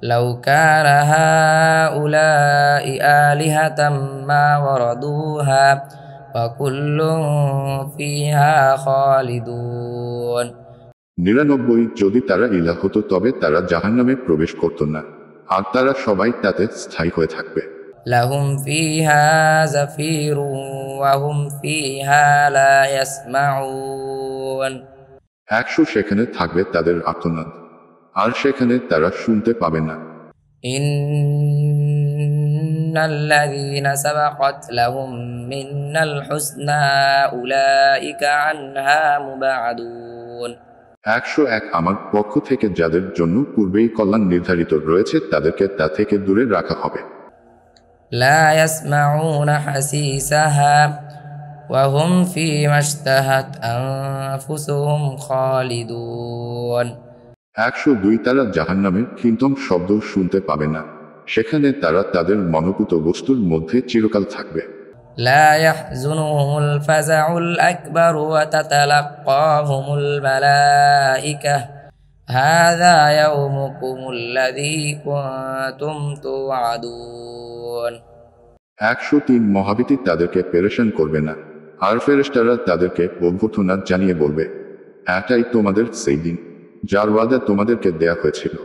লাউ কানা হাউলাই আলিহাতাম মা ওয়ারাদুহা ওয়া কুল্লুন ফিহা খালিদুন। 99 যদি তারা ইলাহ হতো তবে তারা জাহান্নামে প্রবেশ করত না, আর তারা সবাই তাতে স্থায়ী হয়ে থাকবে। লাহুম ফিহা জাফিরুন ওয়া হুম ফিহা লা ইয়াসমাউন। 100 সেখানে থাকবে তাদের আর্তনাদ, আর সেখানে তারা শুনতে পাবে না। ইন্নাল্লাযীনা সাবাকাত লাহুম মিন্নাল হুসনা উলাইকা আনহা মুবাআদুন। 101 আমার পক্ষ থেকে যাদের জন্য পূর্বেই কল্যাণ নির্ধারিত রয়েছে তাদেরকে তা থেকে দূরে রাখা হবে। লা ইয়াসমাউনা হাসিসাহা ওয়া হুম ফীমা ইশতাহাত আনফুসুহুম খালিদুন। 102 তারা জাহান্নামের কীর্তন শব্দ শুনতে পাবে না, সেখানে তারা তাদের মনোভূত বস্তুর মধ্যে চিরকাল থাকবে। لا يحزنهم الفزع الأكبر وتتلقاهم الملائكة هذا يومكم الذي كنتم توعدون। 103 মহাভীতি তাদেরকে পেরেশান করবে না, আর ফেরেশতারা তাদেরকে অভ্যর্থনা জানিয়ে বলবে, এটাই তোমাদের সেই দিন যার ওয়াদা তোমাদেরকে দেয়া হয়েছিল।